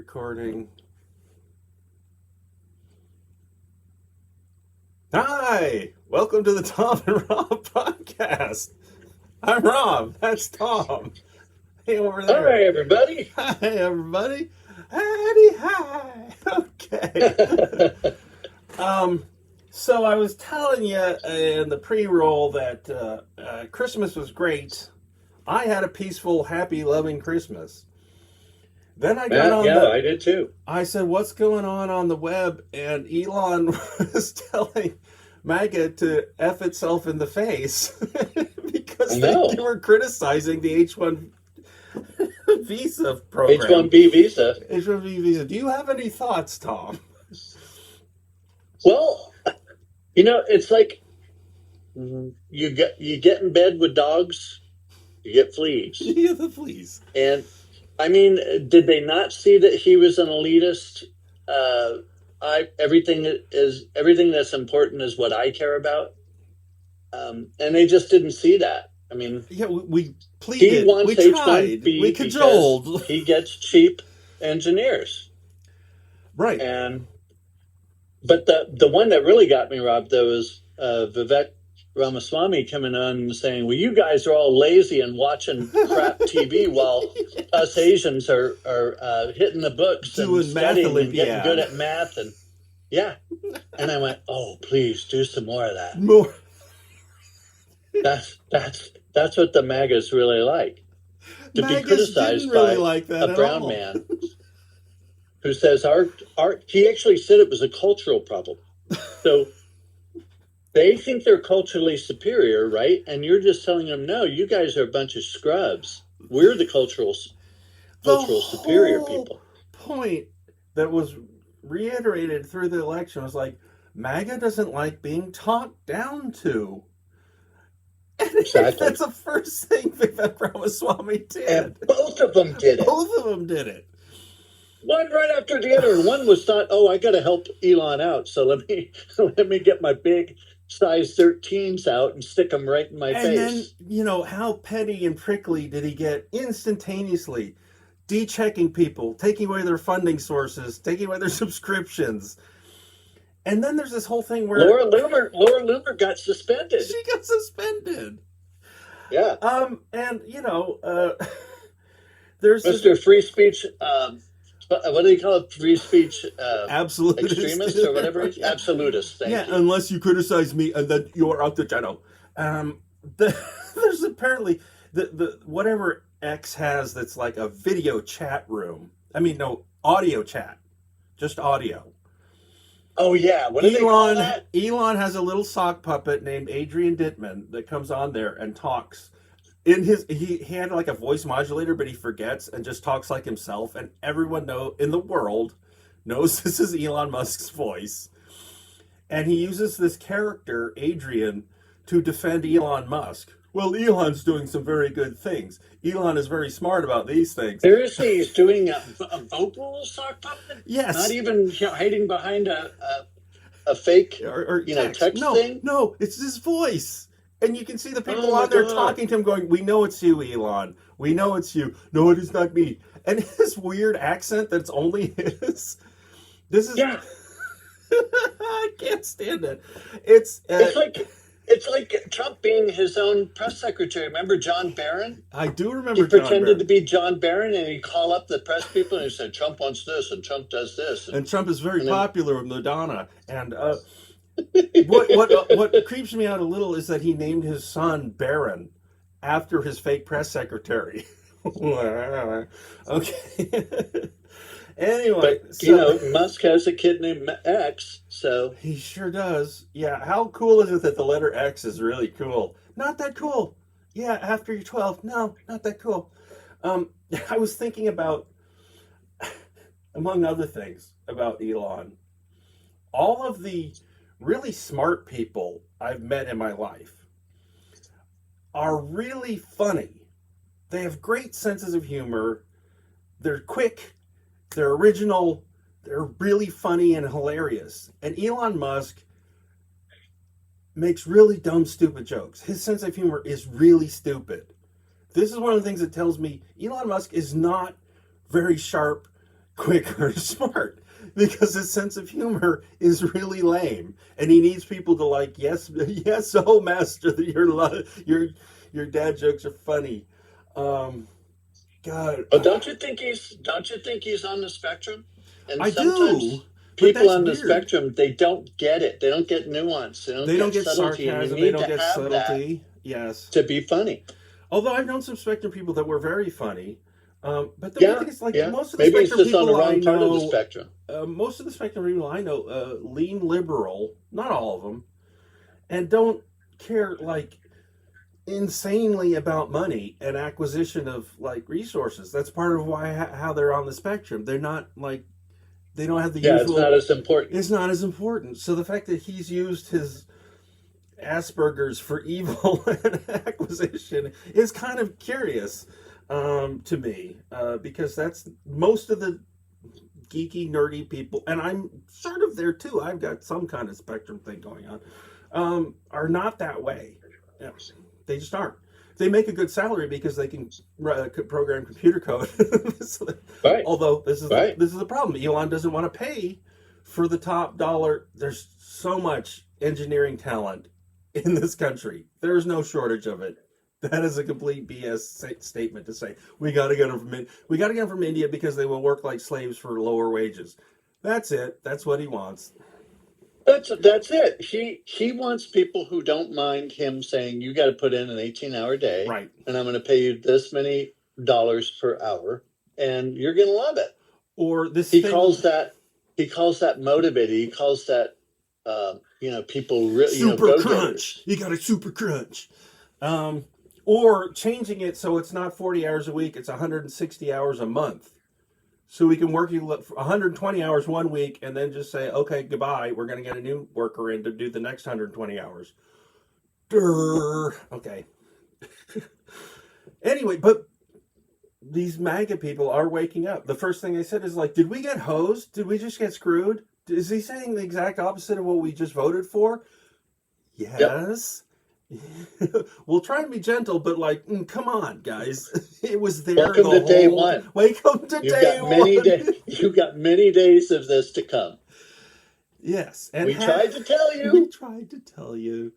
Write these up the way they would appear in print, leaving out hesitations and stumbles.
recording. Hi! Welcome to the Tom and Rob podcast. I'm Rob. That's Tom. Hey, over there. Hi, everybody. Hi, everybody. Howdy, hi. Okay. So I was telling you in the pre-roll that Christmas was great. I had a peaceful, happy, loving Christmas. Then I got on I did too. I said, what's going on the web? And Elon was telling MAGA to F itself in the face because they were criticizing the H-1 visa program. H-1B visa. H-1B visa. Do you have any thoughts, Tom? Well, it's like you get in bed with dogs, you get fleas. Yeah, the fleas. And I mean, did they not see that he was an elitist? Everything that's important is what I care about, and they just didn't see that. I mean, yeah, we pleaded, he wants we tried, H-1B we cajoled. He gets cheap engineers, right? But the one that really got me, Rob, though, was Vivek Ramaswamy coming on and saying, well, you guys are all lazy and watching crap TV while us Asians are hitting the books doing and studying math and getting good at math. And and I went, oh, please do some more of that. More. That's what the MAGAs really like. To MAGAs be criticized by like a brown man who says art, he actually said it was a cultural problem. So they think they're culturally superior, right? And you're just telling them, no, you guys are a bunch of scrubs. We're the cultural superior people. Point that was reiterated through the election was like, MAGA doesn't like being talked down to. And exactly. That's the first thing Vivek Ramaswamy did. And both of them did it. Both of them did it. One right after the other. And one was thought, oh, I got to help Elon out. So let me get my big size 13s out and stick them right in my face. And then, how petty and prickly did he get instantaneously? De-checking people, taking away their funding sources, taking away their subscriptions. And then there's this whole thing where Laura Loomer got suspended. She got suspended. Yeah. And there's Mr. Free Speech. What do you call it? Free speech absolutist, extremist or whatever. Absolutist. Thank you. Unless you criticize me and then you're out the channel. There's apparently the whatever X has that's like a video chat room. I mean, no, audio chat, just audio. Oh yeah, what do they call that? Elon has a little sock puppet named Adrian Dittman that comes on there and talks. He had like a voice modulator, but he forgets and just talks like himself. And everyone in the world knows this is Elon Musk's voice. And he uses this character, Adrian, to defend Elon Musk. Well, Elon's doing some very good things. Elon is very smart about these things. Seriously, he's doing a vocal sock puppet? Yes. Not even hiding behind a fake or text thing? No, it's his voice. And you can see the people on there talking to him going, we know it's you, Elon. We know it's you. No, it is not me. And his weird accent that's only his. This is... Yeah. I can't stand it. It's like Trump being his own press secretary. Remember John Barron? I do remember He pretended to be John Barron, and he'd call up the press people and he said, Trump wants this, and Trump does this. And Trump is very popular with Madonna. And... what creeps me out a little is that he named his son Barron after his fake press secretary. Okay. Anyway, but, Musk has a kid named X, so he sure does. Yeah, how cool is it that the letter X is really cool? Not that cool. Yeah, after you're 12, no, not that cool. I was thinking about, among other things, about Elon. All of the really smart people I've met in my life are really funny. They have great senses of humor. They're quick. They're original. They're really funny and hilarious. And Elon Musk makes really dumb, stupid jokes. His sense of humor is really stupid. This is one of the things that tells me Elon Musk is not very sharp quicker and smart because his sense of humor is really lame, and he needs people to like, yes, yes, oh master, your dad jokes are funny. Um, God, But don't you think he's on the spectrum? And I do, sometimes but people that's on the weird. spectrum, they don't get it. They don't get nuance. They don't They don't get get subtlety, and you sarcasm. They need don't to get have that subtlety. Yes. to be funny. Although I've known some Spectrum people that were very funny. But the weird Yeah, thing is, like, yeah. most of the Maybe he's Spectrum just on the people I wrong part of the know, spectrum. most of the Spectrum people I know lean liberal, not all of them, and don't care, like, insanely about money and acquisition of, like, resources. That's part of why how they're on the spectrum. They're not, like, they don't have the Yeah, it's not usual, as important. it's not as important. So the fact that he's used his Asperger's for evil and acquisition is kind of curious to me because that's most of the geeky, nerdy people, and I'm sort of there too. I've got some kind of spectrum thing going on. Are not that way. Yeah, they just aren't. They make a good salary because they can program computer code. So Right, although right. this is the problem, Elon doesn't want to pay for the top dollar. There's so much engineering talent in this country. There's no shortage of it. That is a complete BS statement to say we got to get them from we got to get them from India because they will work like slaves for lower wages. That's it. That's what he wants. That's it. He wants people who don't mind him saying you got to put in an 18-hour day, Right. and I'm going to pay you this many dollars per hour, and you're going to love it. Or this He thing. calls that motivated. He calls that people really Super go crunch. getters. You got a super crunch. Or changing it so it's not 40 hours a week, it's 160 hours a month. So we can work you 120 hours one week and then just say, okay, goodbye. We're going to get a new worker in to do the next 120 hours. Durr. Okay. Anyway, but these MAGA people are waking up. The first thing they said is like, did we get hosed? Did we just get screwed? Is he saying the exact opposite of what we just voted for? Yes. Yep. We'll try and be gentle, but like, come on, guys. It was there Welcome the to day whole. one. Welcome to You've day got many one. You've got many days of this to come. Yes, and We tried to tell we you. tried to tell you.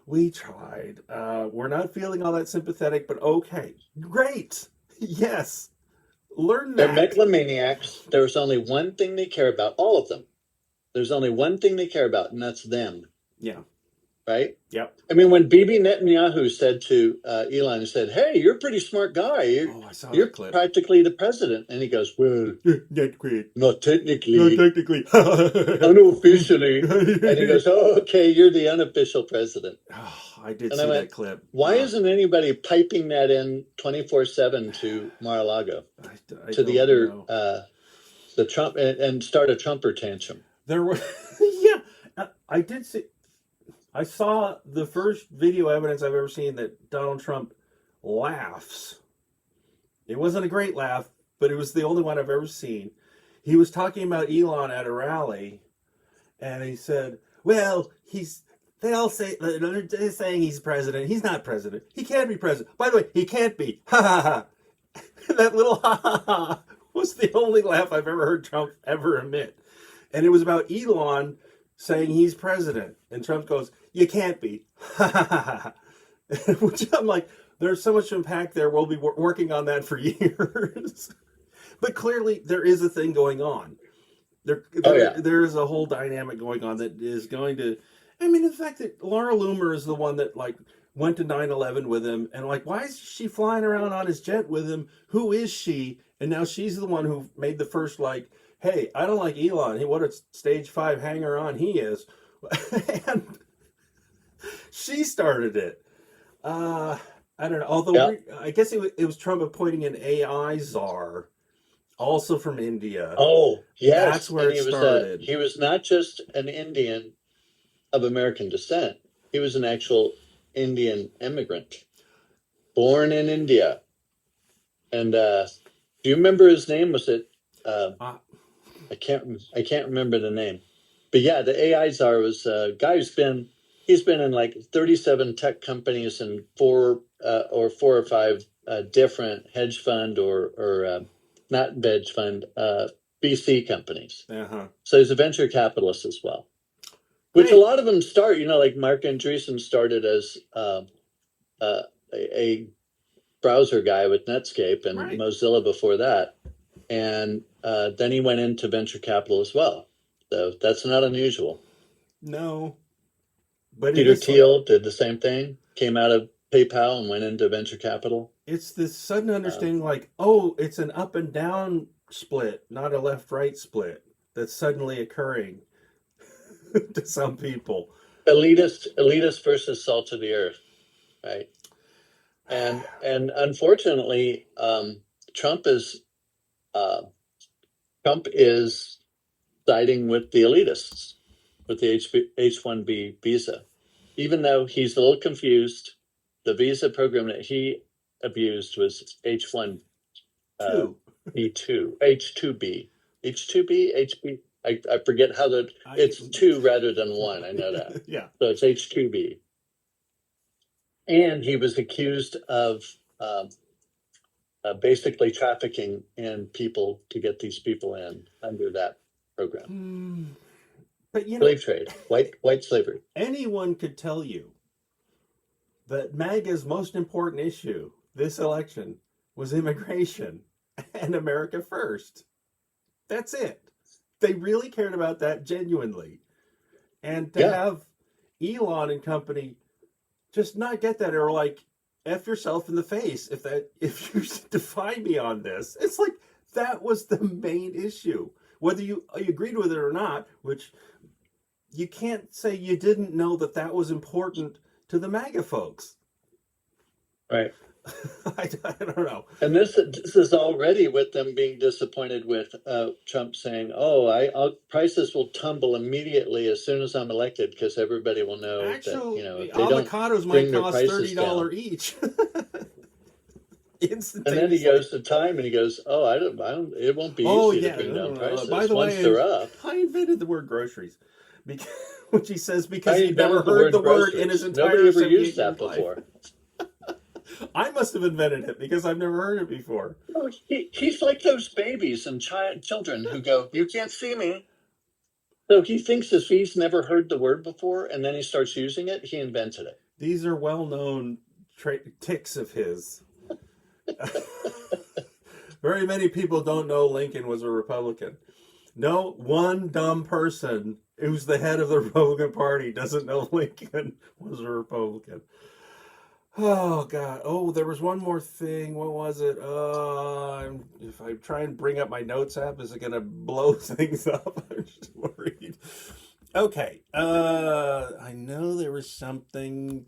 We tried. We're not feeling all that sympathetic, but okay, great. Yes, learn They're that. megalomaniacs. There's only one thing they care about. All of them. There's only one thing they care about, and that's them. Yeah. Right? Yep. I mean, when Bibi Netanyahu said to Elon, he said, "Hey, you're a pretty smart guy. I saw You're that clip. practically the president." And he goes, "Well, not technically, Not technically, unofficially." And he goes, "Oh, okay, you're the unofficial president." I did And see I went, that clip. why isn't anybody piping that in 24/7 to Mar-a-Lago, to the other, the Trump, and start a Trumper tantrum? There were, yeah, I did see. I saw the first video evidence I've ever seen that Donald Trump laughs. It wasn't a great laugh, but it was the only one I've ever seen. He was talking about Elon at a rally, and he said, "Well, they all say they're saying he's president. He's not president. He can't be president. By the way, he can't be." Ha ha ha! That little ha ha ha was the only laugh I've ever heard Trump ever emit, and it was about Elon saying he's president, and Trump goes, "You can't be." Ha ha ha ha! Which I'm like, there's so much to unpack there. We'll be working on that for years. But clearly, there is a thing going on. There is a whole dynamic going on that is going to. I mean, the fact that Laura Loomer is the one that like went to 9/11 with him, and like, why is she flying around on his jet with him? Who is she? And now she's the one who made the first like, "Hey, I don't like Elon. Hey, what a stage 5 hanger on he is," and she started it. I don't know. Although I guess it was Trump appointing an AI czar, also from India. Oh, yes. That's where it started. He was not just an Indian of American descent. He was an actual Indian immigrant, born in India. And do you remember his name? Was it? I can't remember the name. But yeah, the AI czar was a guy he's been in like 37 tech companies and four or five different hedge fund or not hedge fund VC companies. Uh-huh. So he's a venture capitalist as well. Which Hey. a lot of them start, like Mark Andreessen started as a browser guy with Netscape and Right. Mozilla before that. And then he went into venture capital as well. So that's not unusual. No. But Peter Thiel did the same thing, came out of PayPal and went into venture capital. It's this sudden understanding it's an up and down split, not a left-right split that's suddenly occurring to some people. Elitist versus salt of the earth, right? And unfortunately, Trump is siding with the elitists with the H-1B visa, even though he's a little confused. The visa program that he abused was H-1B2, H-2B, H-2B, H-B. I forget how it's two rather than one. I know that. Yeah. So it's H-2B. And he was accused of basically trafficking in people to get these people in under that program. But slave trade, white slavery. Anyone could tell you that MAGA's most important issue this election was immigration and America first. That's it. They really cared about that genuinely. And to have Elon and company just not get that, or like F yourself in the face if you defy me on this. It's like that was the main issue. Whether you agreed with it or not, which you can't say you didn't know that was important to the MAGA folks. Right. I don't know. And this is already with them being disappointed with Trump saying, prices will tumble immediately as soon as I'm elected because everybody will know actually, that, avocados might cost $30 each. And then he goes to Time and he goes, I don't, it won't be easy to bring down prices. By the once way, they're up. I invented the word groceries. Which he says because he never heard the word in his entire life. Nobody ever used that before. I must have invented it because I've never heard it before. No, he's like those babies and children who go, you can't see me. So he thinks if he's never heard the word before and then he starts using it, he invented it. These are well-known tics of his. Very many people don't know Lincoln was a Republican. No one dumb person who's the head of the Republican Party doesn't know Lincoln was a Republican. Oh, God. Oh, there was one more thing. What was it? If I try and bring up my notes app, is it going to blow things up? I'm just worried. Okay. I know there was something.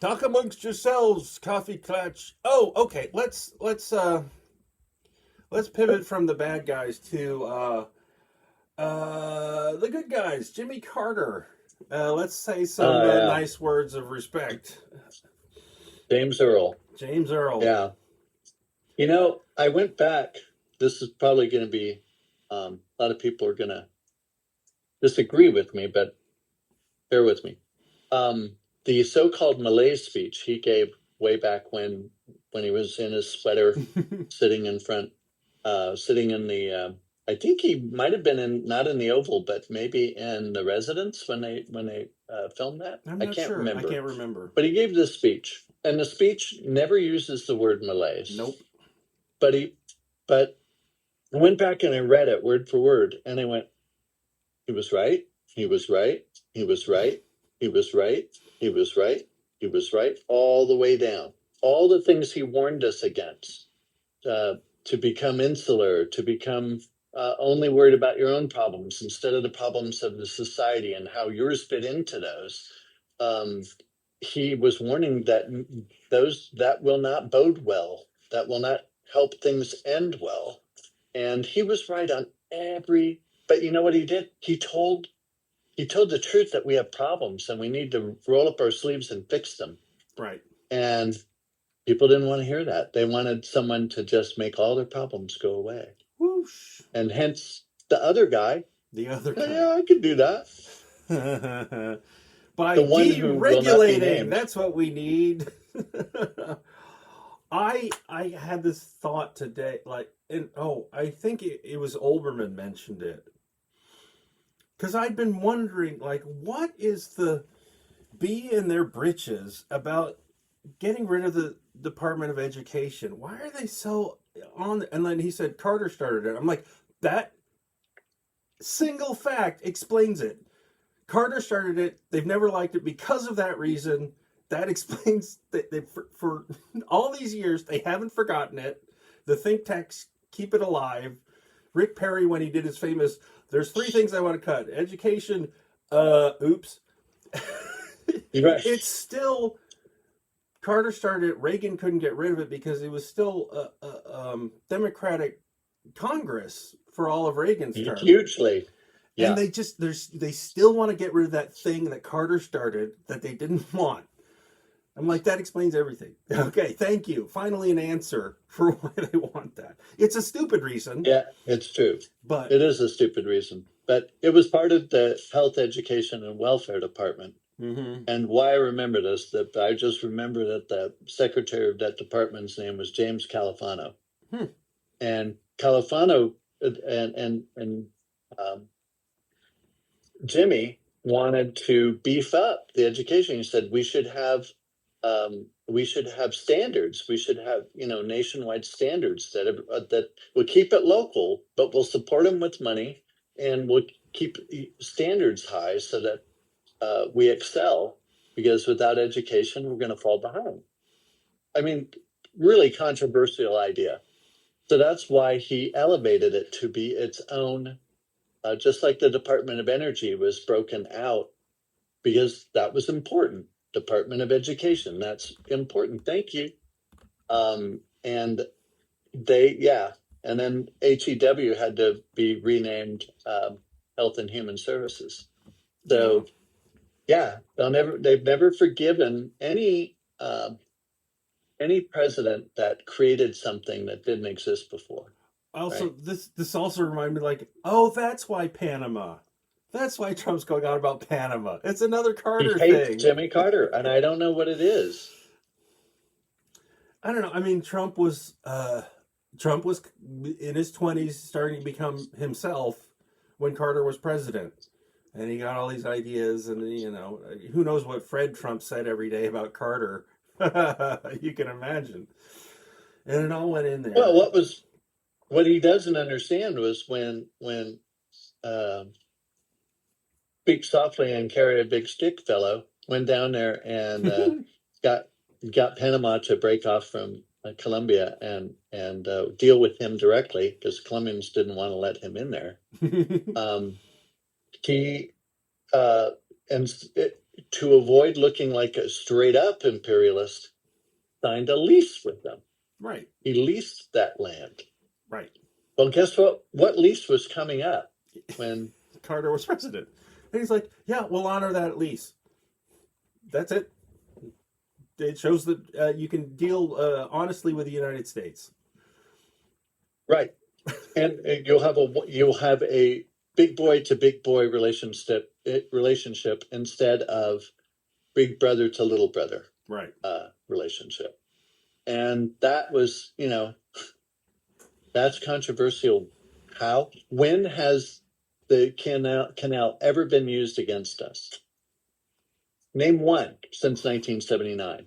Talk amongst yourselves, coffee clutch. Oh, okay. Let's pivot from the bad guys to the good guys. Jimmy Carter. Let's say some nice words of respect. James Earl. Yeah. I went back. This is probably going to be, a lot of people are going to disagree with me, but bear with me. The so-called Malay speech he gave way back when he was in his sweater, sitting in the, I think he might have been not in the Oval, but maybe in the Residence when they filmed that. I can't remember. But he gave this speech, and the speech never uses the word Malays. Nope. But I went back and I read it word for word, and I went, he was right. He was right. He was right. He was right. He was right. He was right. All the way down. All the things he warned us against. To become insular, to become only worried about your own problems instead of the problems of the society and how yours fit into those. He was warning that that will not bode well. That will not help things end well. And he was right on but you know what he did? He told the truth that we have problems and we need to roll up our sleeves and fix them. Right. And people didn't want to hear that. They wanted someone to just make all their problems go away. Whoosh. And hence the other guy. Yeah, I could do that. By deregulating, that's what we need. I had this thought today, like, and I think it was Olbermann mentioned it, because I'd been wondering, like, what is the bee in their britches about getting rid of the Department of Education? Why are they so on? And then he said Carter started it. I'm like, that single fact explains it. Carter started it. They've never liked it because of that reason. That explains that for all these years they haven't forgotten it. The think tanks keep it alive. Rick Perry, when he did his famous, "There's three things I want to cut: education." Oops. Right. It's still Carter started it. Reagan couldn't get rid of it because it was still a Democratic Congress for all of Reagan's term. Hugely. Yeah. And they still want to get rid of that thing that Carter started that they didn't want. I'm like, that explains everything. Okay, thank you. Finally, an answer for why they want that. It's a stupid reason. Yeah, it's true. But it is a stupid reason. But it was part of the Health, Education, and Welfare Department. Mm-hmm. And why I remember this, that I just remember that the secretary of that department's name was James Califano. And Califano and Jimmy wanted to beef up the education. He said we should have standards. We should have nationwide standards that will keep it local, but we'll support them with money and we'll keep standards high so that we excel. Because without education, we're going to fall behind. I mean, really controversial idea. So that's why he elevated it to be its own. Just like the Department of Energy was broken out because that was important. Department of Education, that's important. Thank you. And and then HEW had to be renamed Health and Human Services. So they've never forgiven any president that created something that didn't exist before. Also, right? this also reminded me, like, that's why Panama. That's why Trump's going on about Panama. It's another Carter He hates thing. Jimmy Carter, and I don't know what it is. I don't know. I mean, Trump was in his 20s starting to become himself when Carter was president. And he got all these ideas, and who knows what Fred Trump said every day about Carter. You can imagine. And it all went in there. Well, what he doesn't understand was when Speak Softly and Carry a Big Stick fellow went down there and got Panama to break off from Colombia and deal with him directly because Colombians didn't want to let him in there. He to avoid looking like a straight up imperialist, signed a lease with them. Right. He leased that land. Right. Well, guess what? What lease was coming up when Carter was president? And he's like, yeah, we'll honor that lease. That's it. It shows that you can deal honestly with the United States. Right. And you'll have a big boy to big boy relationship instead of big brother to little brother. Right. Relationship. And that was, that's controversial. How? When has the canal ever been used against us? Name one since 1979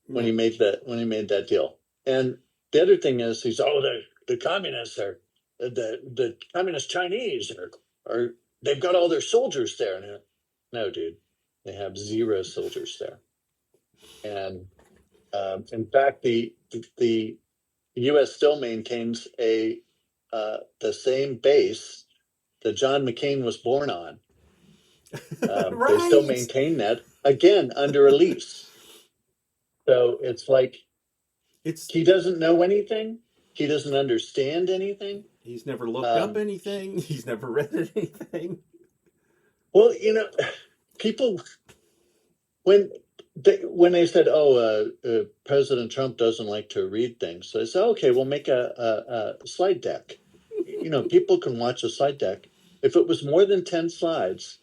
when he made that deal. And the other thing is the communists are the communist Chinese are they've got all their soldiers there. No, dude, they have zero soldiers there. And in fact, the U.S. still maintains the same base that John McCain was born on. Right. They still maintain that, again, under a lease. So it's like he doesn't know anything. He doesn't understand anything. He's never looked up anything. He's never read anything. Well, people, when they said, President Trump doesn't like to read things, so they said, okay, we'll make a slide deck. People can watch a slide deck. If it was more than 10 slides,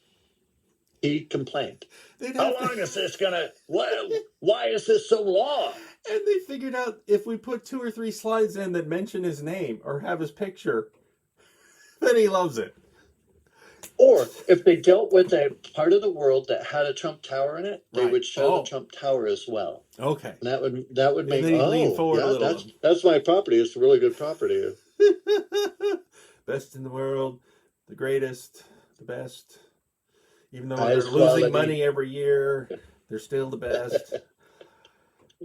he complained. They'd How have to- long is this gonna? Why is this so long? And they figured out if we put 2 or 3 slides in that mention his name or have his picture, then he loves it. Or if they dealt with a part of the world that had a Trump Tower in it, they Right. would show Oh. the Trump Tower as well. Okay. And that would make then he'd lean forward a yeah, little. that's my property. It's a really good property. Best in the world, the greatest, the best. Even though Highest they're losing quality. money every year, they're still the best.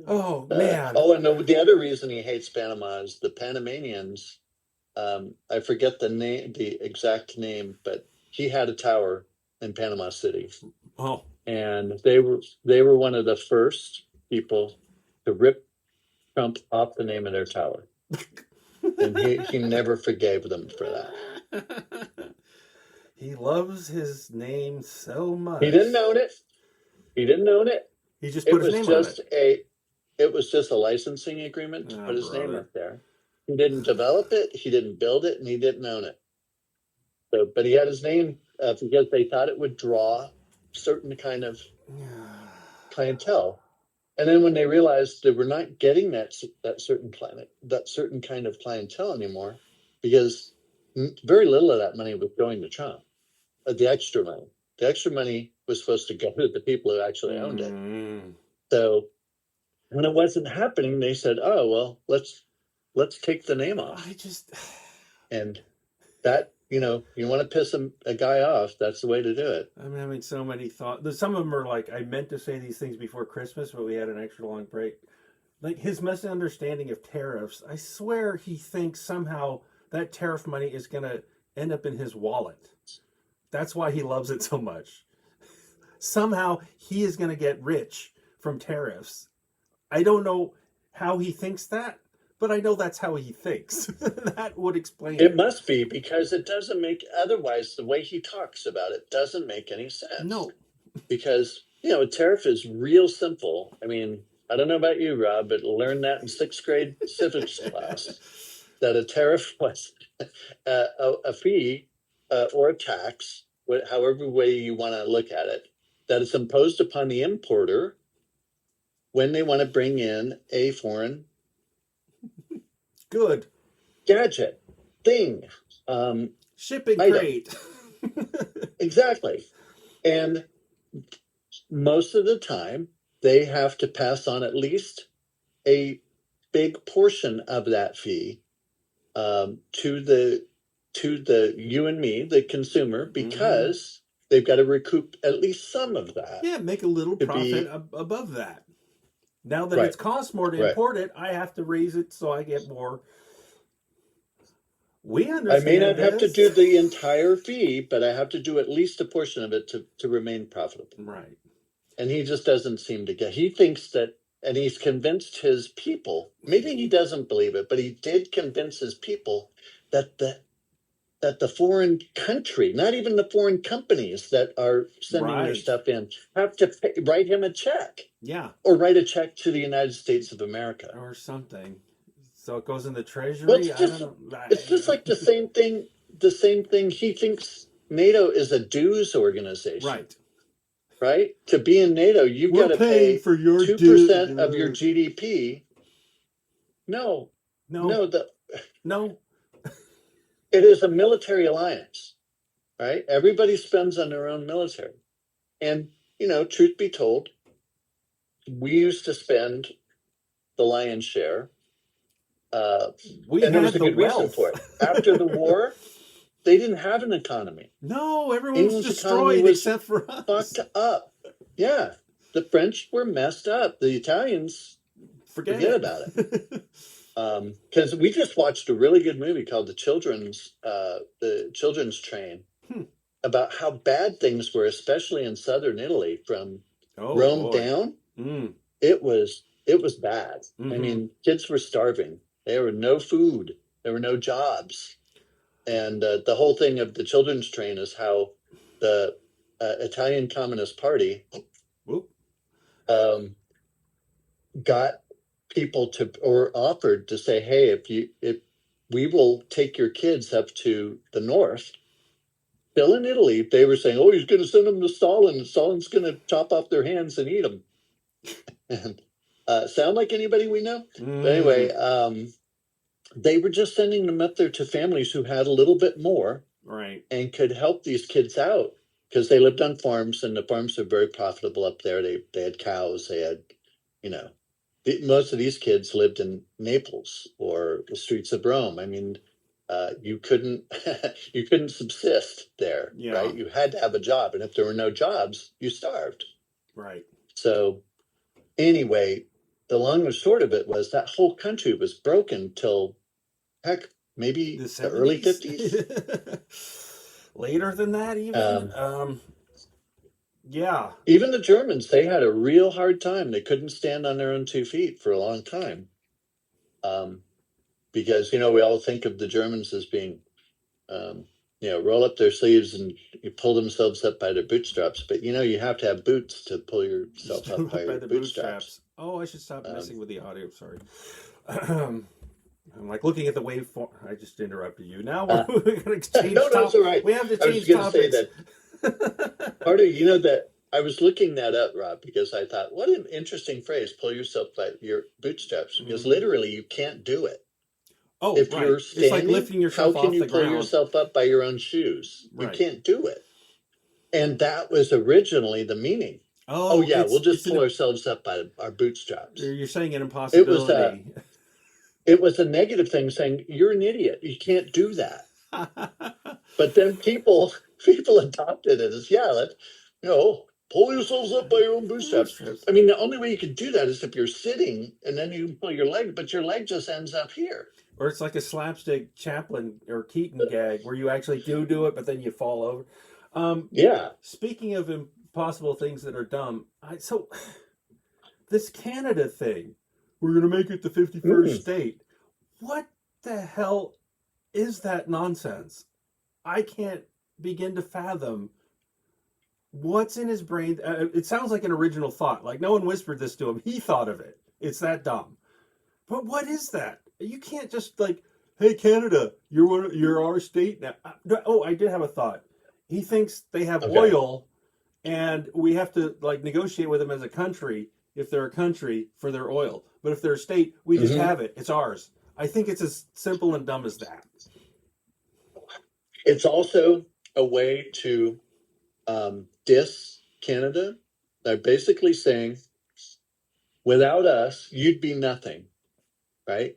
Oh man. And the other reason he hates Panama is the Panamanians. I forget the exact name, but he had a tower in Panama City. Oh. And they were one of the first people to rip Trump off the name of their tower. And he never forgave them for that. He loves his name so much. He didn't own it. He just put his name on it. It was just a licensing agreement to put his name up there. He didn't develop it, he didn't build it, and he didn't own it. So, but he had his name because they thought it would draw certain kind of clientele. And then when they realized they were not getting that certain kind of clientele anymore, because very little of that money was going to Trump. The extra money was supposed to go to the people who actually owned it. So when it wasn't happening, they said, "Oh well, let's take the name off." And that, you want to piss a guy off, that's the way to do it. I'm having so many thoughts. Some of them are like, I meant to say these things before Christmas, but we had an extra long break. Like his misunderstanding of tariffs, I swear he thinks somehow that tariff money is going to end up in his wallet. That's why he loves it so much. Somehow he is going to get rich from tariffs. I don't know how he thinks that, but I know that's how he thinks. That would explain it. It must be, because it doesn't make, otherwise the way he talks about it doesn't make any sense. No. Because, a tariff is real simple. I mean, I don't know about you, Rob, but learned that in 6th grade civics class, that a tariff was a fee or a tax, however way you want to look at it, that is imposed upon the importer when they want to bring in a foreign good gadget, thing, shipping item. crate. Exactly. And most of the time, they have to pass on at least a big portion of that fee to the you and me, the consumer, because they've got to recoup at least some of that. Yeah, make a little profit above that. Now that it's cost more to import it, I have to raise it so I get more. We understand. I may not have to do the entire fee, but I have to do at least a portion of it to remain profitable. Right. And he just doesn't seem to get. He thinks that, and he's convinced his people. Maybe he doesn't believe it, but he did convince his people that the foreign country, not even the foreign companies that are sending their stuff in, have to write him a check. Yeah. Or write a check to the United States of America. Or something. So it goes in the treasury. Well, it's just like the same thing. The same thing. He thinks NATO is a dues organization. Right. Right? To be in NATO, you've got to pay for your 2% of your GDP. No. No. It is a military alliance, right? Everybody spends on their own military. And, truth be told, we used to spend the lion's share. And there was a good reason for it. After the war, they didn't have an economy. No, everyone was destroyed except for us. Fucked up. Yeah. The French were messed up. The Italians, forget about it. Because we just watched a really good movie called The Children's Train, about how bad things were, especially in southern Italy, from Rome down. It was bad. I mean, kids were starving. There were no food. There were no jobs. And the whole thing of The Children's Train is how the Italian Communist Party got people or offered to say, hey, if we will take your kids up to the north still in Italy, they were saying, "Oh, he's going to send them to Stalin, and Stalin's going to chop off their hands and eat them." And sound like anybody we know? But anyway, they were just sending them up there to families who had a little bit more, Right. and could help these kids out because they lived on farms, and the farms are very profitable up there. They had cows. They had, you know, most of these kids lived in Naples or the streets of Rome. I mean, you couldn't you couldn't subsist there, Yeah. right? You had to have a job, and if there were no jobs, you starved. Right. So anyway, the long and short of it was that whole country was broken till, heck, maybe the early 50s. Later than that, even. Yeah. Even the Germans, they had a real hard time. They couldn't stand on their own 2 feet for a long time. Because, we all think of the Germans as being, roll up their sleeves and you pull themselves up by their bootstraps. But, you have to have boots to pull yourself up by your bootstraps. Oh, I should stop messing with the audio. Sorry. I'm like looking at the waveform. I just interrupted you. Now we're going to change topics. No, it's all right. We have to change topics. I was going to say that part of, that I was looking that up, Rob, because I thought, what an interesting phrase, pull yourself by your bootstraps, because literally you can't do it. Oh, if right. you're standing, it's like lifting yourself how can off you the pull ground? yourself up by your own shoes? Right. You can't do it. And that was originally the meaning. Oh yeah, we'll just pull ourselves up by our bootstraps. You're saying an impossibility. It was a negative thing, saying you're an idiot. You can't do that. But then people adopted it as pull yourselves up by your own bootstraps. I mean, the only way you can do that is if you're sitting and then you pull your leg, but your leg just ends up here. Or it's like a slapstick Chaplin or Keaton gag where you actually do it, but then you fall over. Speaking of impossible things that are dumb, so this Canada thing, we're going to make it the 51st state. What the hell is that nonsense? I can't begin to fathom what's in his brain. It sounds like an original thought. Like no one whispered this to him. He thought of it. It's that dumb. But what is that? You can't just like, hey, Canada, you're our state now. Oh, I did have a thought. He thinks they have oil, and we have to like negotiate with them as a country if they're a country for their oil. But if they're a state, we just have it. It's ours. I think it's as simple and dumb as that. It's also a way to diss Canada. They're basically saying, without us, you'd be nothing, right?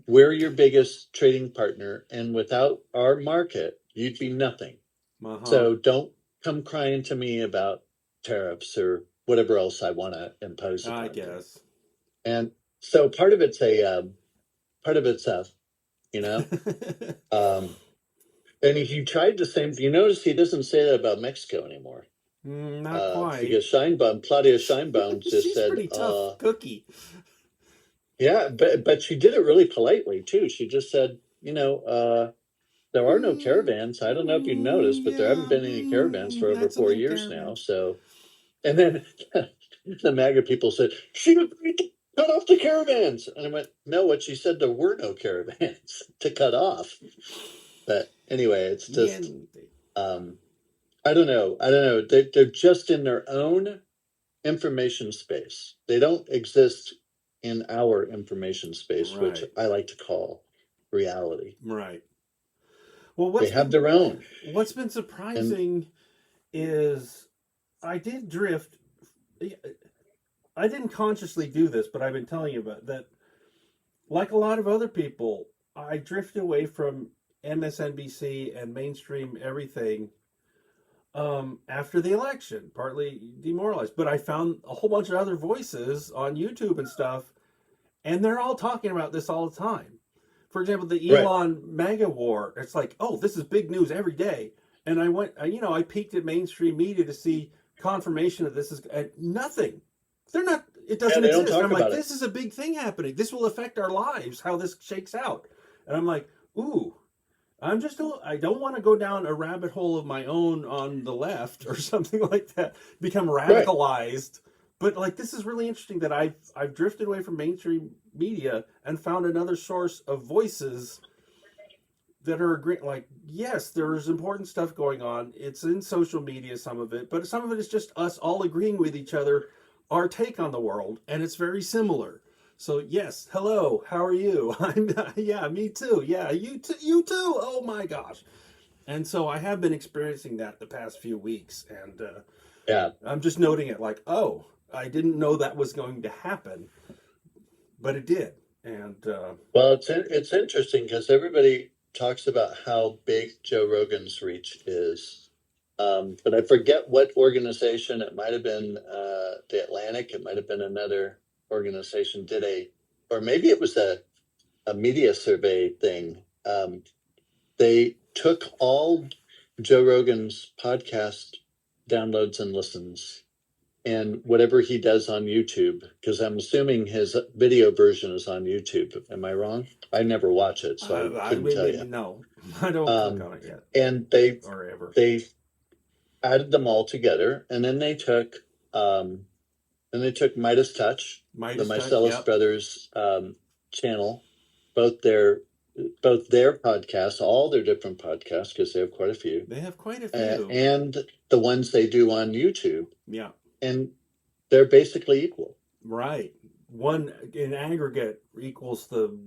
We're your biggest trading partner, and without our market, you'd be nothing. So don't come crying to me about tariffs or whatever else I want to impose upon I guess. you. And so part of it's and if you tried the same, you notice he doesn't say that about Mexico anymore. Not quite. Because Claudia Scheinbaum just said, pretty tough cookie. Yeah, but she did it really politely too. She just said, there are no caravans. I don't know if you noticed, but there haven't been any caravans for over 4 years now. So, and then the MAGA people said, she agreed to cut off the caravans. And I went, no, what she said, there were no caravans to cut off. But anyway, it's just, I don't know. They're just in their own information space. They don't exist in our information space, which I like to call reality. Right. Well, they have their own. What's been surprising is I did drift. I didn't consciously do this, but I've been telling you about that. Like a lot of other people, I drifted away from MSNBC and mainstream everything after the election, partly demoralized. But I found a whole bunch of other voices on YouTube and stuff, and they're all talking about this all the time. For example, the Elon MAGA war, it's like, oh, this is big news every day. And I went, I peeked at mainstream media to see confirmation of this is nothing. They're not, it doesn't exist. And I'm like, this is a big thing happening. This will affect our lives, how this shakes out. And I'm like, ooh, I don't want to go down a rabbit hole of my own on the left or something like that, become radicalized. But like, this is really interesting that I've drifted away from mainstream media and found another source of voices that are agreeing. Like, yes, there's important stuff going on. It's in social media, some of it, but some of it is just us all agreeing with each other, our take on the world, and it's very similar. So yes, hello, how are you? Yeah, me too. Yeah, you too. You too. Oh my gosh. And so I have been experiencing that the past few weeks, and Yeah. I'm just noting it like, oh, I didn't know that was going to happen, but it did. And Well, it's interesting because everybody talks about how big Joe Rogan's reach is. But I forget what organization. It might have been the Atlantic. It might have been another organization or maybe it was a media survey thing. They took all Joe Rogan's podcast downloads and listens and whatever he does on YouTube, because I'm assuming his video version is on YouTube. Am I wrong? I never watch it, so I couldn't tell you. No, I don't click on it yet. And they added them all together, and then they took Midas Touch, the Mycelis Brothers channel, both their podcasts, all their different podcasts, because they have quite a few. They have quite a few, and the ones they do on YouTube. Yeah, and they're basically equal. Right, one in aggregate equals the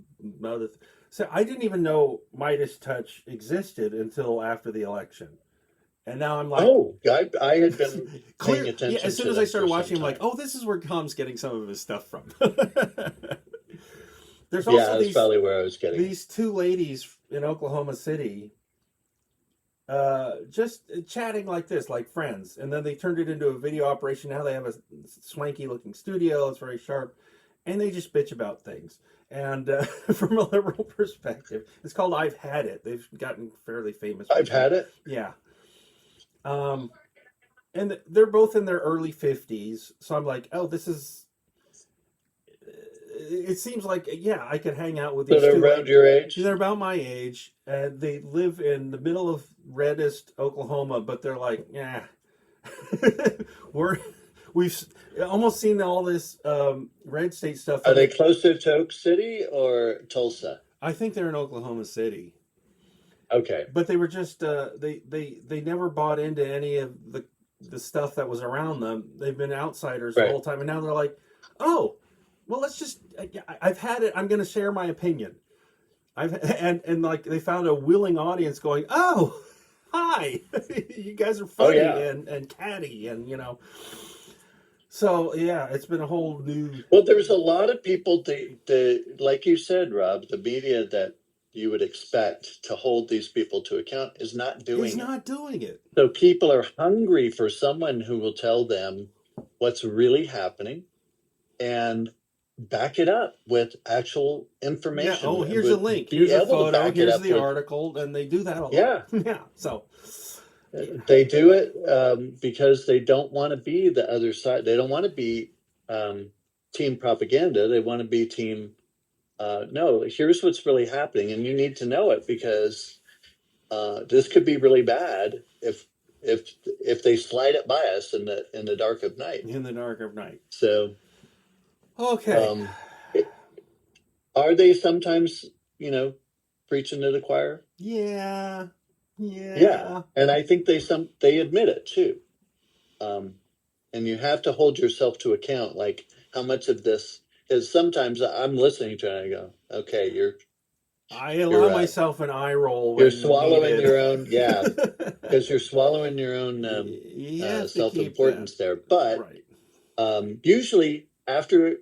other. So I didn't even know Midas Touch existed until after the election. And now I'm like, oh, I had been paying attention. Yeah, as soon as I started watching, I'm like, oh, this is where Tom's getting some of his stuff from. There's also that's probably where I was getting these two ladies in Oklahoma City, just chatting like this, like friends, and then they turned it into a video operation. Now they have a swanky looking studio; it's very sharp, and they just bitch about things. And from a liberal perspective, it's called "I've Had It." They've gotten fairly famous. I've had it. Yeah. And they're both in their early 50s, so I'm like, oh, this is. It seems like, yeah, I could hang out with these. So they're around your age. They're about my age, and they live in the middle of reddest Oklahoma, but they're like, yeah, we've almost seen all this red state stuff. Are they closer to Oak City or Tulsa? I think they're in Oklahoma City. Okay, but they were just they never bought into any of the stuff that was around them. They've been outsiders the whole time, and now they're like, oh, well, let's just. I've had it. I'm going to share my opinion. And like they found a willing audience going, oh, hi, you guys are funny and catty, and you know. So yeah, it's been a whole new. Well, there's a lot of people. Like you said, Rob, the media that you would expect to hold these people to account is not doing it. He's not doing it. So people are hungry for someone who will tell them what's really happening and back it up with actual information. Yeah. Oh, here's a link. Here's a photo. Here's the article. And they do that a lot. Yeah. Yeah. So they do it because they don't want to be the other side. They don't want to be team propaganda. They want to be team no, here's what's really happening, and you need to know it because this could be really bad if they slide it by us in the dark of night. In the dark of night. So, okay. Are they sometimes, preaching to the choir? Yeah. And I think they admit it too. And you have to hold yourself to account, like how much of this. Because sometimes I'm listening to it and I go, okay, I allow myself an eye roll. You're swallowing your own, because you're swallowing your own self-importance there. But usually after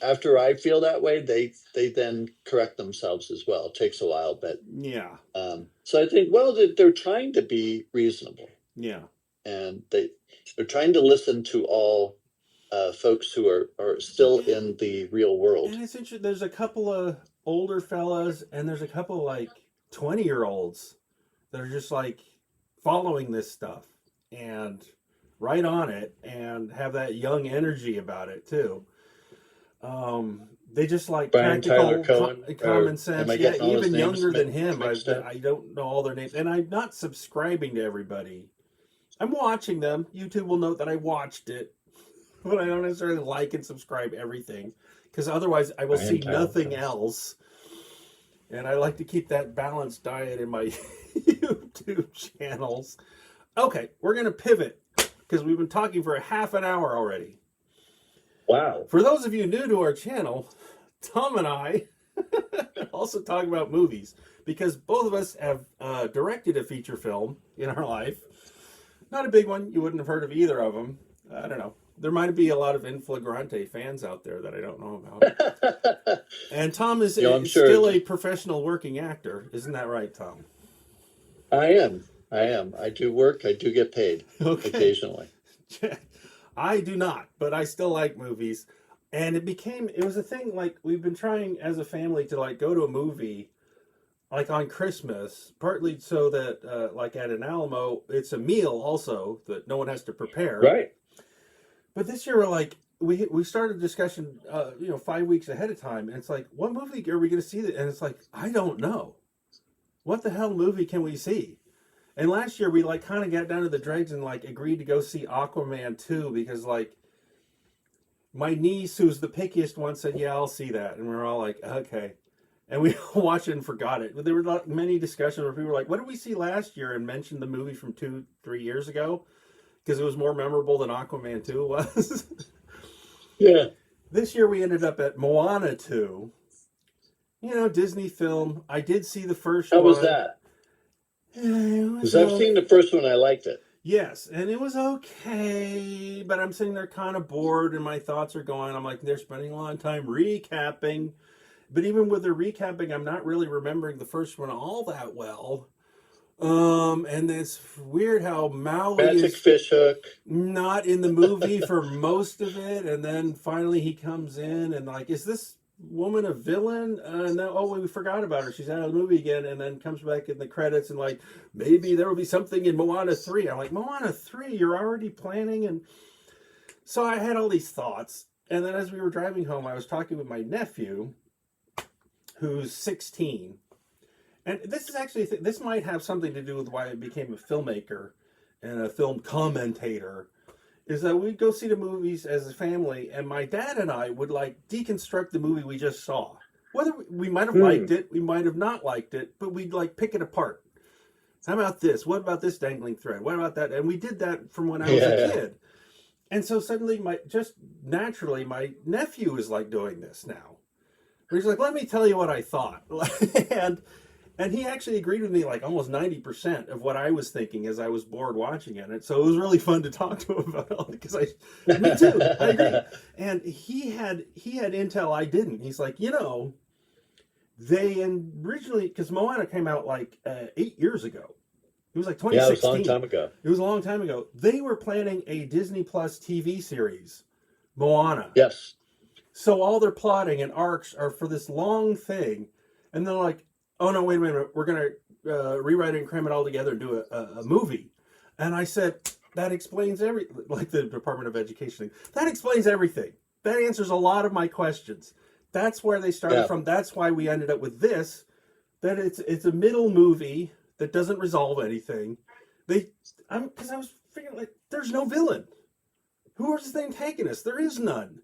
I feel that way, they then correct themselves as well. It takes a while, but yeah. So I think, well, they're trying to be reasonable. Yeah. And they're trying to listen to all folks who are still in the real world. And it's interesting. There's a couple of older fellas, and there's a couple of like 20-year-olds that are just like following this stuff and right on it, and have that young energy about it too. They just like Brian Tyler Cohen, common sense. Yeah, even younger than him. I up? don't know all their names, and I'm not subscribing to everybody. I'm watching them. YouTube will note that I watched it. But I don't necessarily like and subscribe everything, because otherwise I will see nothing else. and I like to keep that balanced diet in my YouTube channels. Okay, we're going to pivot because we've been talking for a half an hour already. Wow. For those of you new to our channel, Tom and I also talk about movies because both of us have directed a feature film in our life. Not a big one. You wouldn't have heard of either of them. I don't know. There might be a lot of Inflagrante fans out there that I don't know about. And Tom is still a professional working actor. Isn't that right, Tom? I am. I do work. I do get paid occasionally. I do not, but I still like movies. And it was a thing, like, we've been trying as a family to, like, go to a movie, like, on Christmas, partly so that, like, at an Alamo, it's a meal also that no one has to prepare. Right. But this year, we're like, we started a discussion, 5 weeks ahead of time, and it's like, what movie are we going to see? And it's like, I don't know. What the hell movie can we see? And last year, we, like, kind of got down to the dregs and, like, agreed to go see Aquaman 2 because, like, my niece, who's the pickiest one, said, yeah, I'll see that. And we were all like, okay. And we watched it and forgot it. There were many discussions where people were like, what did we see last year? And mentioned the movie from 2-3 years ago because it was more memorable than Aquaman 2 was. Yeah. This year we ended up at Moana 2. Disney film. I did see the first one. How was that? Because I've seen the first one. I liked it. Yes, and it was okay, but I'm sitting there kind of bored, and my thoughts are going. I'm like, they're spending a lot of time recapping. But even with the recapping, I'm not really remembering the first one all that well. And it's weird how Maui Magic fish hook. Not in the movie for most of it, and then finally he comes in and like, is this woman a villain? No, we forgot about her. She's out of the movie again, and then comes back in the credits and like, maybe there will be something in Moana 3. I'm like, Moana 3? You're already planning? And so I had all these thoughts, and then as we were driving home, I was talking with my nephew, who's 16. And this is actually, this might have something to do with why I became a filmmaker and a film commentator, is that we'd go see the movies as a family, and my dad and I would, like, deconstruct the movie we just saw. Whether we might have liked it, we might have not liked it, but we'd, like, pick it apart. How about this? What about this dangling thread? What about that? And we did that from when I was a kid. And so suddenly, my nephew is, like, doing this now. Where he's like, let me tell you what I thought. And he actually agreed with me like almost 90% of what I was thinking as I was bored watching it. And so it was really fun to talk to him about it because me too, I agree. And he had intel I didn't. He's like, they originally, because Moana came out like 8 years ago. It was like 2016. Yeah, it was a long time ago. It was a long time ago. They were planning a Disney Plus TV series, Moana. Yes. So all their plotting and arcs are for this long thing. And they're like, oh, no, wait a minute. We're going to rewrite it and cram it all together and do a movie. And I said, that explains everything. Like the Department of Education thing. That explains everything. That answers a lot of my questions. That's where they started from. That's why we ended up with this. That it's a middle movie that doesn't resolve anything. Because I was figuring, like, there's no villain. Who is the antagonist? There is none.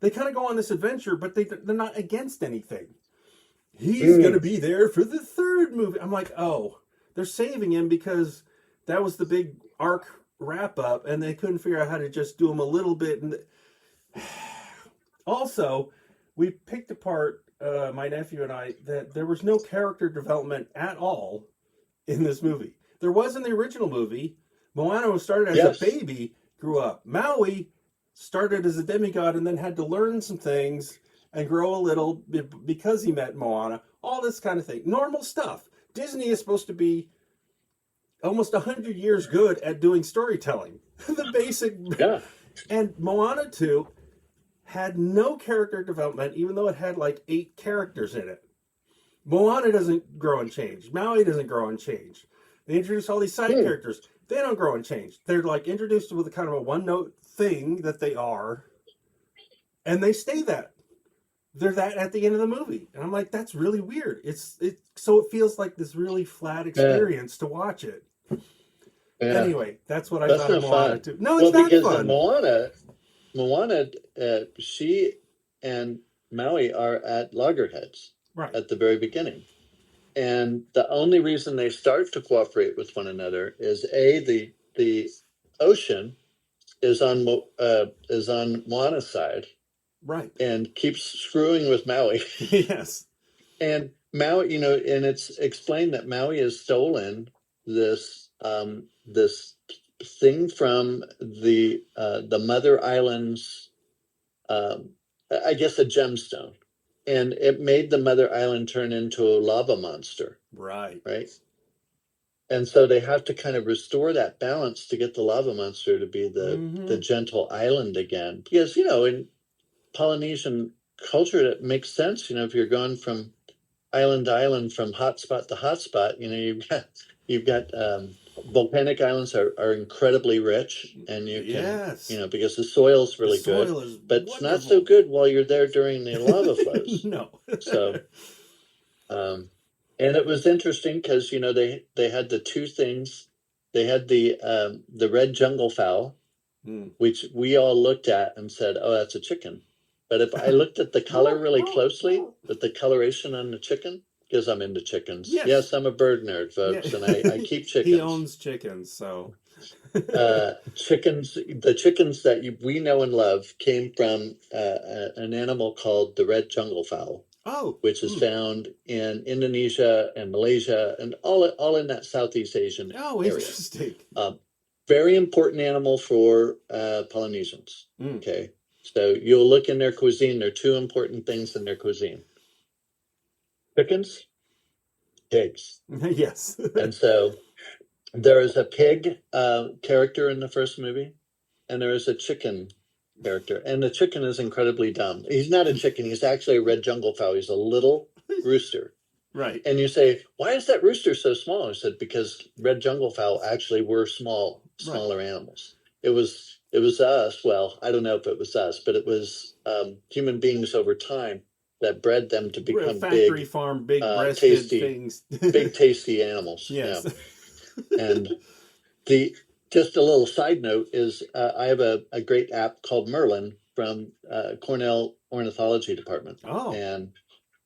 They kind of go on this adventure, but they're not against anything. He's going to be there for the third movie. I'm like, oh, they're saving him because that was the big arc wrap up, and they couldn't figure out how to just do him a little bit. And also, we picked apart, my nephew and I, that there was no character development at all in this movie. There was in the original movie. Moana was started as a baby, grew up. Maui started as a demigod and then had to learn some things and grow a little because he met Moana. All this kind of thing. Normal stuff. Disney is supposed to be almost 100 years good at doing storytelling. The basic... Yeah. And Moana 2 had no character development, even though it had like 8 characters in it. Moana doesn't grow and change. Maui doesn't grow and change. They introduce all these side characters. They don't grow and change. They're like introduced with a kind of a one-note thing that they are, and they stay that. They're that at the end of the movie. And I'm like, that's really weird. So it feels like this really flat experience to watch it. Yeah. Anyway, that's what I thought of Moana too. No, it's not fun. Moana, she and Maui are at loggerheads at the very beginning. And the only reason they start to cooperate with one another is the ocean is on Moana's side Right. and keeps screwing with Maui. Yes. And Maui, and it's explained that Maui has stolen this thing from the Mother Island's, I guess, a gemstone, and it made the Mother Island turn into a lava monster. Right. Right. And so they have to kind of restore that balance to get the lava monster to be the gentle island again. Because, in Polynesian culture, it makes sense. If you're going from island to island, from hotspot to hotspot, you've got volcanic islands are incredibly rich, and you can, because the soil's really good, but it's not so good while you're there during the lava flows. No. So, and it was interesting because they had the two things. They had the red jungle fowl, which we all looked at and said, "Oh, that's a chicken." But if I looked at the color really closely, at the coloration on the chicken, because I'm into chickens. Yes, I'm a bird nerd, folks, and I keep chickens. He owns chickens, so. Chickens. The chickens that we know and love came from an animal called the red jungle fowl. Oh, which is found in Indonesia and Malaysia and all in that Southeast Asian area. Interesting. Very important animal for Polynesians. Okay, so you'll look in their cuisine. There are two important things in their cuisine: chickens, pigs. Yes. And so there is a pig character in the first movie, and there is a chicken character, and the chicken is incredibly dumb. He's not a chicken. He's actually a red jungle fowl. He's a little rooster. Right. And you say, why is that rooster so small? I said, because red jungle fowl actually were smaller animals. It was us. Well, I don't know if it was us, but it was human beings over time that bred them to become factory farm, big breasted tasty things. big tasty animals. Yes. Yeah. And just a little side note is I have a great app called Merlin from Cornell Ornithology Department. Oh. And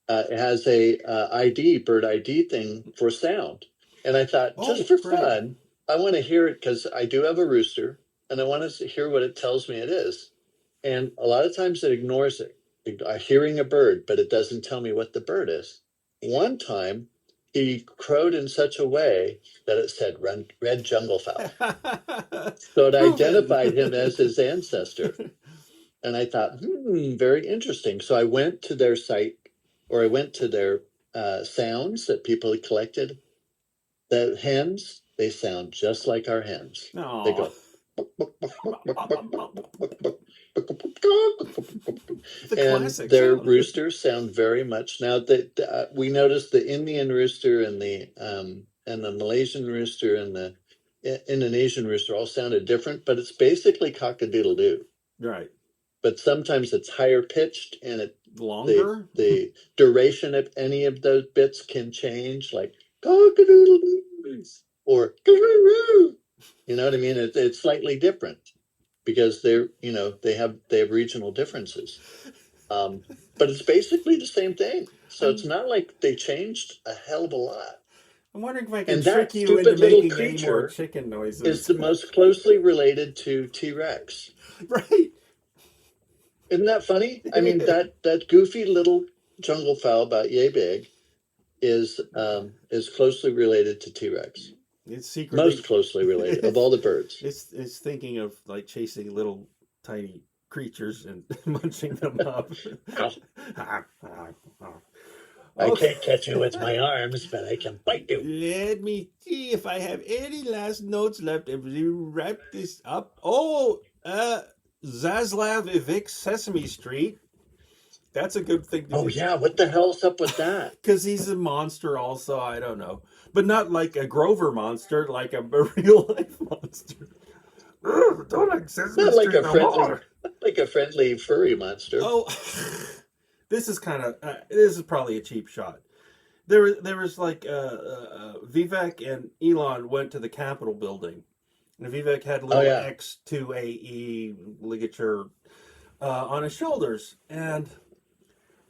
it has a bird ID thing for sound. And I thought, just for fun, I want to hear it because I do have a rooster, and I want to hear what it tells me it is. And a lot of times it ignores it. I'm hearing a bird, but it doesn't tell me what the bird is. One time, he crowed in such a way that it said red jungle fowl. So it identified him as his ancestor. And I thought, very interesting. So I went to their site, or I went to their sounds that people had collected. The hens, they sound just like our hens. Aww. They go. And their roosters sound very much. Now that we noticed the Indian rooster and the Malaysian rooster and the Indonesian rooster all sounded different, but it's basically cock-a-doodle-doo. Right. But sometimes it's higher pitched, and it longer. The duration of any of those bits can change, like cock-a-doodle-doo or "Karoo." You know what I mean? It's slightly different because they have regional differences. But it's basically the same thing. So it's not like they changed a hell of a lot. I'm wondering if I can trick you into making any more chicken noises. Is the most closely related to T-Rex. Right. Isn't that funny? I mean, that goofy little jungle fowl about yay big is closely related to T-Rex. It's secretly most closely related of all the birds. It's thinking of like chasing little tiny creatures and munching them up. I can't catch you with my arms, but I can bite you. Let me see if I have any last notes left. If you wrap this up. Oh, Zaslav Ivik Sesame Street. That's a good thing to do. Oh, yeah. What the hell's up with that? Because he's a monster also. I don't know. But not like a Grover monster, like a real life monster. Don't like Sesame not Street like like a friendly furry monster. Oh, this is kind of this is probably a cheap shot. There was like Vivek and Elon went to the Capitol building, and Vivek had a little X2AE ligature on his shoulders, and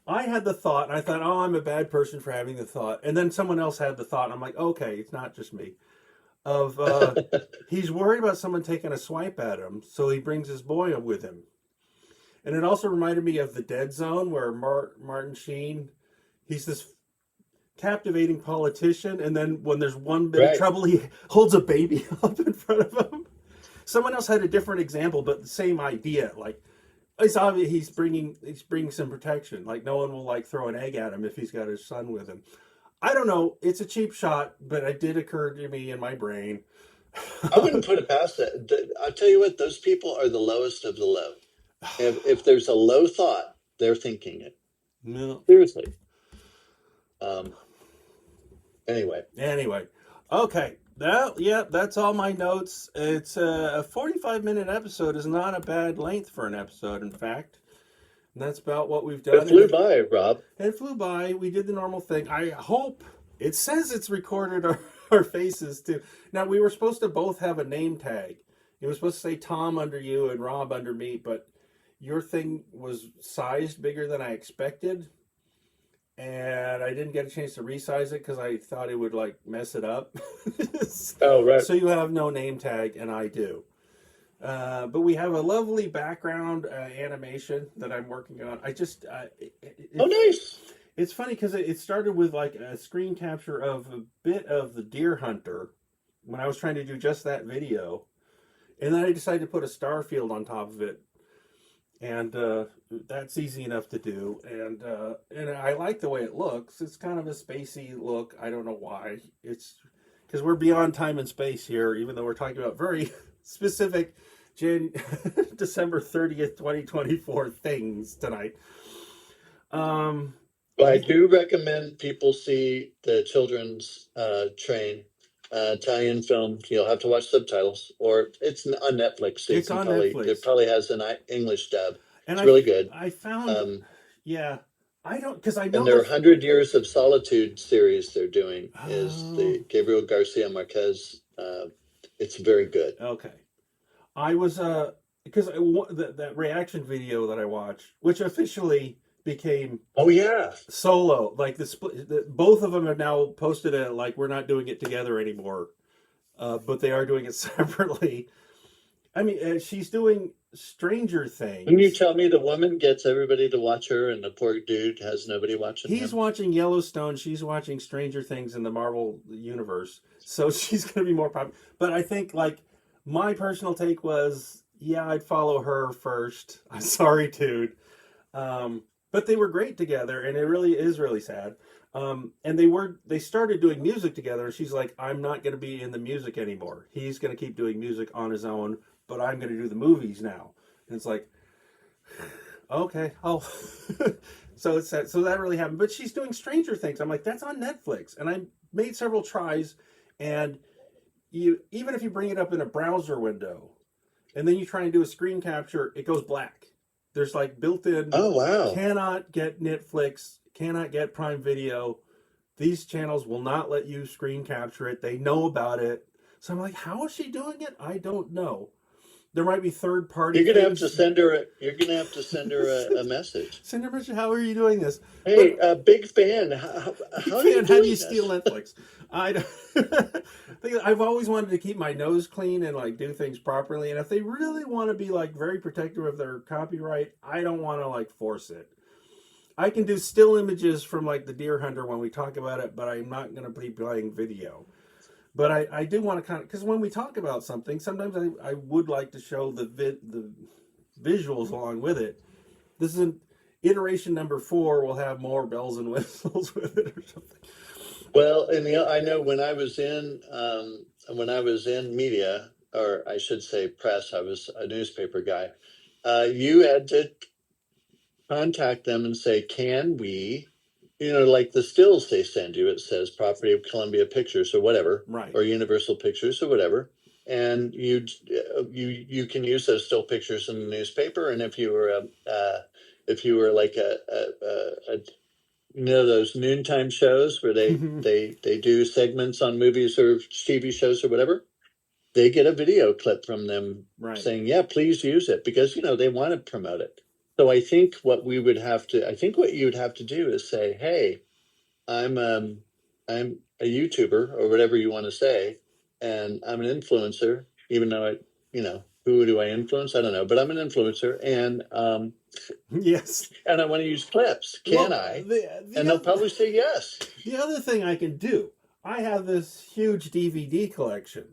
I had the thought, and I thought, oh, I'm a bad person for having the thought. And then someone else had the thought, and I'm like, okay, it's not just me. Of He's worried about someone taking a swipe at him, so he brings his boy with him. And it also reminded me of the Dead Zone, where Martin Sheen, he's this captivating politician, and then when there's one bit of Right. trouble, he holds a baby up in front of him. Someone else had a different example, but the same idea. Like, it's obvious he's bringing some protection. Like, no one will like throw an egg at him if he's got his son with him. I don't know. It's a cheap shot, but it did occur to me in my brain. I wouldn't put it past that. I'll tell you what, those people are the lowest of the low. If there's a low thought, they're thinking it. No. Seriously. Anyway. Okay. Well, yeah, that's all my notes. It's a 45-minute episode is not a bad length for an episode, in fact. And that's about what we've done. It flew by, Rob. It flew by. We did the normal thing. I hope it says it's recorded our faces too. Now, we were supposed to both have a name tag. It was supposed to say Tom under you and Rob under me, but your thing was sized bigger than I expected. And I didn't get a chance to resize it because I thought it would like mess it up. Oh, right. So you have no name tag, and I do. But we have a lovely background animation that I'm working on. Oh, nice. It's funny because it started with like a screen capture of a bit of the Deer Hunter when I was trying to do just that video. And then I decided to put a star field on top of it. And that's easy enough to do. And I like the way it looks. It's kind of a spacey look. I don't know why. It's because we're beyond time and space here, even though we're talking about very specific December 30th, 2024 things tonight. I do recommend people see the children's train Italian film. You'll have to watch subtitles, or it's on Netflix. So It's on Netflix. It probably has an English dub. And it's really good. I found, yeah, I don't, because I know. And their 100 Years of Solitude series they're doing is the Gabriel Garcia Marquez. It's very good. Okay. I was, because that reaction video that I watched, which officially became solo, like both of them have now posted it like we're not doing it together anymore, but they are doing it separately. I mean, she's doing Stranger Things. Can you tell me the woman gets everybody to watch her and the poor dude has nobody watching him? He's watching Yellowstone, she's watching Stranger Things in the Marvel universe, so she's going to be more popular. But I think like my personal take was, yeah, I'd follow her first. I'm sorry, dude. But they were great together, and it really is really sad. And they started doing music together, and she's like, I'm not going to be in the music anymore. He's going to keep doing music on his own, but I'm going to do the movies now. And it's like, okay, oh. So it's sad. So that really happened. But she's doing Stranger Things. I'm like, that's on Netflix. And I made several tries, and even if you bring it up in a browser window, and then you try and do a screen capture, it goes black. There's like built-in. Oh, wow. Cannot get Netflix, cannot get Prime Video. These channels will not let you screen capture it. They know about it. So I'm like, how is she doing it? I don't know. There might be third party. You're gonna have to send her. You're gonna have to send her a message. Send her a message. How are you doing this? Hey, big fan. How do you steal Netflix? I've always wanted to keep my nose clean and like do things properly. And if they really want to be like very protective of their copyright, I don't want to like force it. I can do still images from like the Deer Hunter when we talk about it, but I'm not going to be playing video. But I do want to kind of, because when we talk about something, sometimes I would like to show the visuals along with it. This is an iteration number 4. We'll have more bells and whistles with it or something. Well, and I know when I was in media, or I should say press, I was a newspaper guy. You had to contact them and say, can we? Like the stills they send you, it says Property of Columbia Pictures or whatever, right, or Universal Pictures or whatever, and you can use those still pictures in the newspaper. And if you were like those noontime shows where they do segments on movies or TV shows or whatever, they get a video clip from them saying, yeah, please use it, because they want to promote it. So I think what you would have to do is say, hey, I'm a YouTuber or whatever you want to say, and I'm an influencer, even though who do I influence? I don't know, but I'm an influencer, and Yes. and I want to use clips. Can Well, I? And they'll probably say yes. The other thing I can do, I have this huge DVD collection.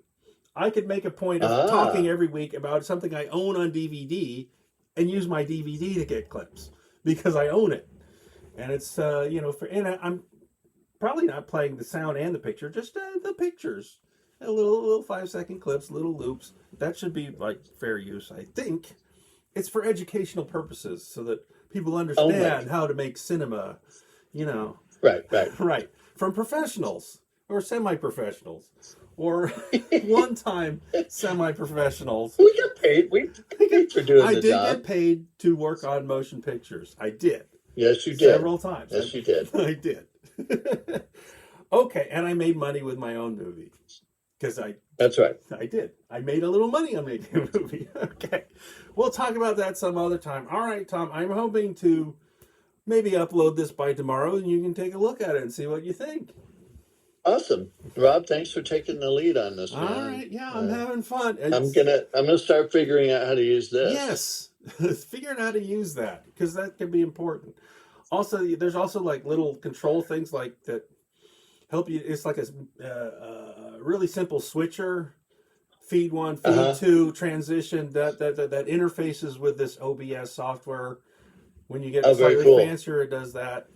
I could make a point of talking every week about something I own on DVD and use my DVD to get clips because I own it. And it's, and I'm probably not playing the sound and the picture, just the pictures. Little 5-second clips, little loops. That should be like fair use, I think. It's for educational purposes so that people understand how to make cinema, Right. Right. From professionals or semi-professionals or one-time semi-professionals. We get paid. We get paid for doing I the did job. get paid to work on motion pictures. I did. Yes, you did. Several times. Yes, you did. I did. Okay, and I made money with my own movie. That's right. I did. I made a little money on making a movie. Okay. We'll talk about that some other time. All right, Tom, I'm hoping to maybe upload this by tomorrow and you can take a look at it and see what you think. Awesome. Rob, thanks for taking the lead on this, man. All right. Yeah, I'm having fun. I'm gonna start figuring out how to use this. Yes. Figuring out how to use that because that can be important. Also, there's also like little control things like that help you. It's like a really simple switcher, feed one, feed two, transition that interfaces with this OBS software. When you get slightly fancier, it does that.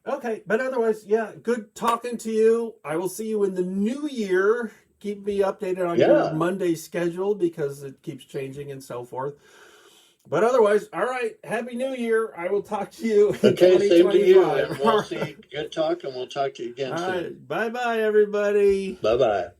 Okay, but otherwise, yeah, good talking to you. I will see you in the new year. Keep me updated on your Monday schedule because it keeps changing and so forth. But otherwise, all right, Happy New Year. I will talk to you in 2025. Same to you. And we'll see. Good talk, and we'll talk to you again soon. All right, bye-bye, everybody. Bye-bye.